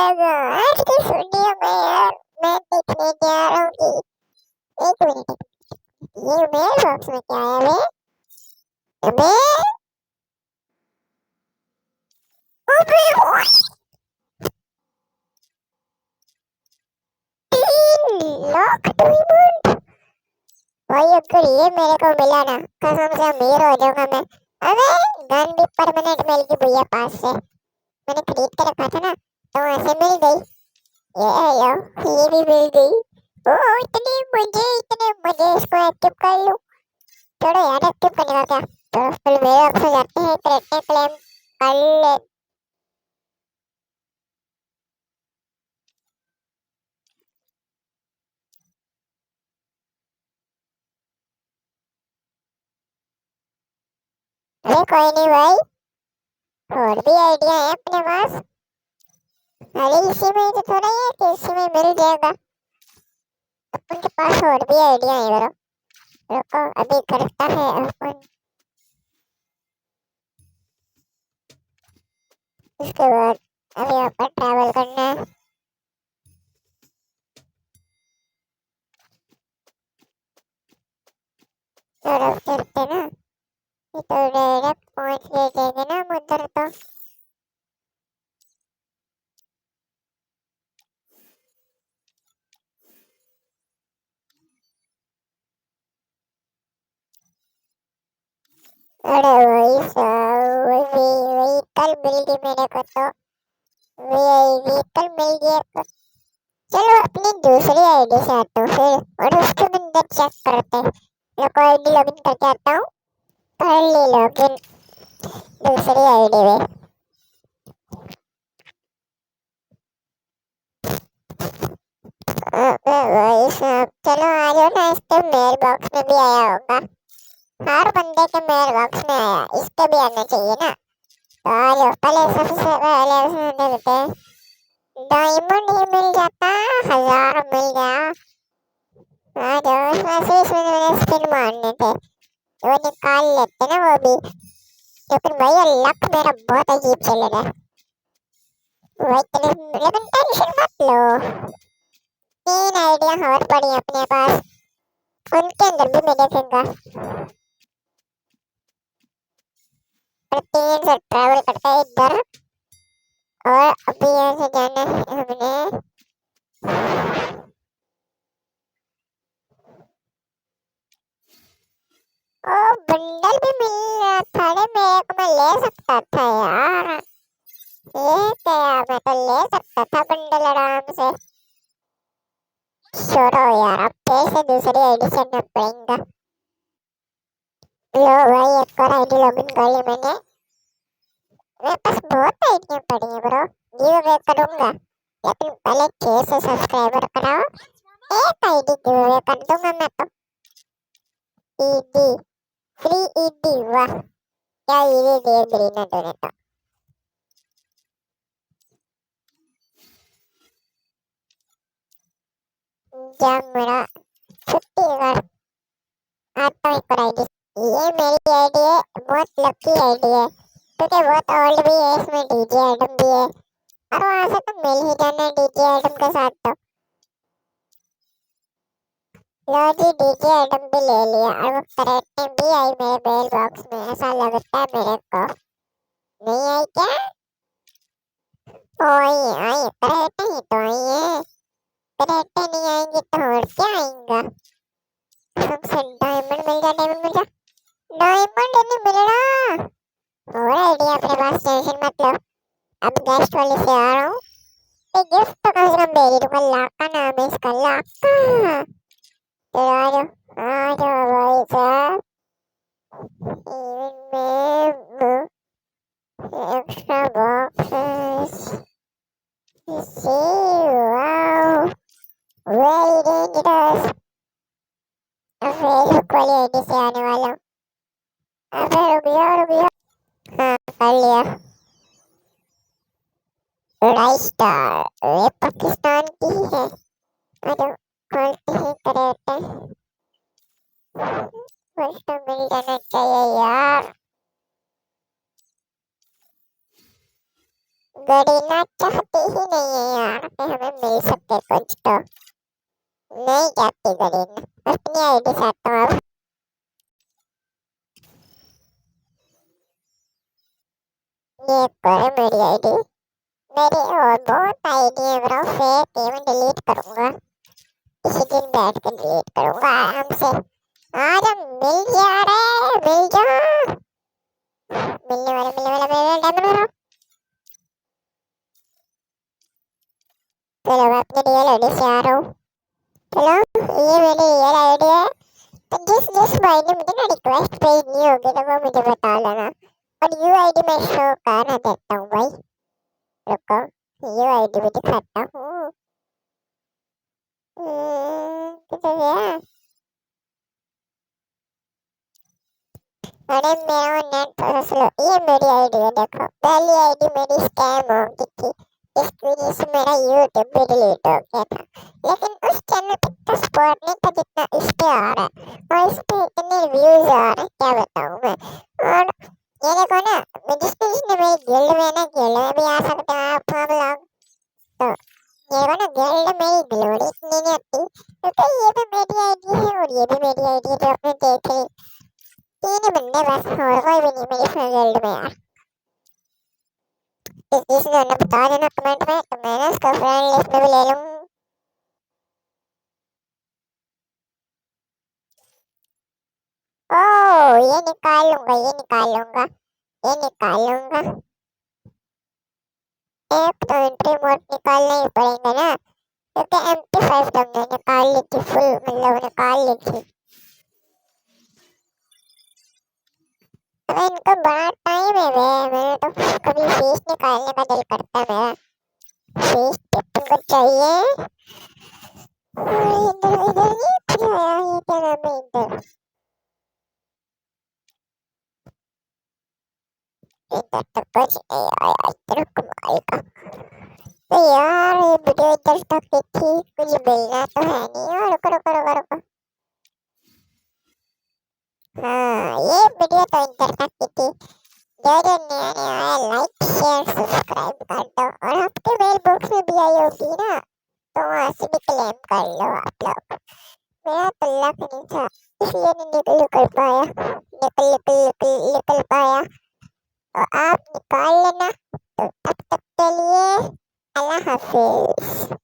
जाएगा। आज की वीडियो में यार मैं देखने जा रहा हूँ कि एक मिनट, ये मेल बॉक्स में क्या है बे? अबे अबे ओए, 3 लाख डायमंड भाई, अगर ये मेरे को मिला ना, कसम से अमीर हो जाऊंगा मैं। अबे गन भी परमानेंट मिल गई भैया पास से, मैंने खरीद के रखा था ना, तो ऐसे मिल गई। ये भी मिल गई। ओ इतने मजे, इसको एक्टिव कर लूं। छोड़ो यार, एक्टिव करने का क्या, तो फिर मेरे ऑप्शन जाते हैं, करते क्लेम कर ले। अरे कोई नहीं भाई, और भी आइडिया है अपने पास। अरे इसी में तो थोड़ा ही है कि इसी में मिल जाएगा। अपन के पास और भी आइडिया है ब्रो। रुको अभी करता है अपन, इसके बाद अभी अपन ट्रैवल करना है। और चलते ना, ये तो डायरेक्ट पहुंच ले जाएंगे ना हम उधर तो। अरे वही सब, वही व्हीकल मिल गई मेरे को तो, वही व्हीकल मिल गया तो चलो अपनी दूसरी आईडी से आता हूँ फिर, और उसके अंदर चेक करते हैं। लोको आईडी लॉगिन करके आता हूँ, कर ली लॉगिन दूसरी आईडी में। भाई साहब चलो आ जाओ ना, इसके मेल बॉक्स में भी आया होगा। हर बंदे के मेल बॉक्स में आया, इसके भी आना चाहिए ना। तो आ जाओ, पहले सबसे पहले उसमें देखते हैं, डायमंड ही मिल जाता, 1000 मिल गया। आ जाओ, वैसे इसमें मैंने स्पिन मारने थे, वो निकाल लेते ना वो भी। लेकिन भैया लक मेरा बहुत अजीब चल रहा है भाई, लेकिन टेंशन मत लो, 3 आइडिया और पड़ी हैं अपने पास, उनके अंदर भी मैं देखूंगा। और 3 से ट्रैवल करते हैं इधर, और अभी यहाँ से जाना है हमने। ओ बंडल भी मिल रहा था रे मेरे को, मैं ले सकता था यार, ये क्या, मैं तो ले सकता था बंडल आराम से। छोड़ो यार, अब फिर से दूसरी आईडी से करना पड़ेगा। लो भाई, एक और आईडी लॉगिन कर ली मैंने। मेरे पास बहुत आइडिया पड़ी है ब्रो, गिव अवे करूंगा, लेकिन पहले 600 सब्सक्राइबर कराओ, एक आईडी गिव अवे कर दूंगा मैं तो। ईडी, फ्री ईडी, वाह क्या ईडी दे दी ना तूने तो। जब मेरा छुट्टी कर आता हूँ एक और आईडी, ये मेरी आईडी है, बहुत लकी आईडी है क्योंकि बहुत ओल्ड भी है, इसमें डीजे आइटम भी है, और वहां से तो मिल ही जाना डीजे आइटम के साथ तो। लो जी, डीजे आइटम भी ले लिया, और वो करेक्ट भी आई मेरे बेल बॉक्स में, ऐसा लगता है मेरे को। नहीं आई क्या? ओ आई करेक्ट ही तो आई है, करेक्ट नहीं आएंगे तो और क्या आएगा। हमसे डायमंड मिल जा, डायमंड मिल जा, डायमंड नहीं मिल रहा। और आइडिया अपने पास, टेंशन मत लो। अब गेस्ट वाले से आ रहा हूँ, ये गिफ्ट तो कम से कम दे ही दूंगा, लाका नाम है इसका, लाका। चलो आ जाओ, आ जाओ भाई साहब, इनमें extra boxes. See, wow, very dangerous. अब फेसबुक वाली आईडी से आने वाला हूँ। अबे रुक जाओ रुक जाओ, हाँ कर लिया। राइट स्टार, ये पाकिस्तान की ही है। अरे खोलते ही करेक्ट है, कुछ तो मिल जाना चाहिए यार। गरीना चाहती ही नहीं है यार कि हमें मिल सके कुछ तो। नहीं चाहती गरीना, अपनी आईडी चाहता हूँ अब। ये करे मेरी आईडी। मेरी और बहुत आईडी है ब्रो, फेक है, मैं डिलीट करूंगा किसी दिन, बैठ कर डिलीट करूंगा आराम से। आज हम मिल जा रहे, मिल जा, मिलने वाला डायमंड। चलो मैं अपनी रियल आईडी से आ रहा हूँ। चलो ये मेरी रियल आईडी है। तो जिस भाई ने मुझे ना रिक्वेस्ट भेजनी होगी तो वो मुझे बता लेना। और यू आईडी मैं शो कर देता हूँ भाई, रुको यू आईडी भी दिखाता हूँ। किधर गया? अरे मेरा नेट थोड़ा स्लो। ये मेरी आईडी है, देखो पहली आईडी मेरी स्कैम हो गई थी, इसकी वजह से मेरा यूट्यूब भी डिलीट हो गया था। लेकिन उस चैनल पे इतना सपोर्ट नहीं था जितना इस पे आ रहा है, और इस पे इतने व्यूज आ रहे हैं क्या बताऊं मैं। और ये देखो ना, जिसने जिसने मेरी गिल्ड में ना, गिल्ड में भी आ सकते हैं आप हम लोग। तो ये देखो ना, गिल्ड में ही ग्लोरी इतनी नहीं होती, क्योंकि ये भी मेरी आईडी है और ये भी मेरी आईडी है जो आपने देख ली। तीन ही बंदे बस, और कोई भी नहीं मेरी फ्रेंड गिल्ड में यार। जिसने उन्हें बता देना कमेंट में, तो मैं ना उसका फ्रेंड लिस्ट में भी ले लूँ। ओह ये निकाल लूंगा, ये निकाल लूंगा, ये निकाल लूंगा। एक तो एंट्री मोड निकालना ही पड़ेगा ना, क्योंकि MP5 तो हमने निकाल ली थी फुल, मतलब निकाल ली थी। अब इनको बड़ा टाइम है बे, मेरे तो कभी फीस निकालने का दिल करता है मेरा। फीस पेपर को चाहिए। इधर इधर नहीं फिर आया, ये क्या नाम है इधर, इधर तो कुछ नहीं आया, इधर कमाल का। तो यार ये वीडियो इधर तक की थी, कुछ मिलना तो है नहीं। और रुको रुको रुको रुको, हाँ ये वीडियो तो इधर तक की थी। जो जो नया नया आया लाइक शेयर सब्सक्राइब कर दो, और आपके मेल बॉक्स में भी आई होगी ना, तो वहाँ से भी क्लेम कर लो आप लोग। मेरा तो लक नहीं था, इसलिए नहीं निकल पाया, निकल पाया। और आप निकाल लेना। तो तब तक के लिए अल्लाह हाफिज।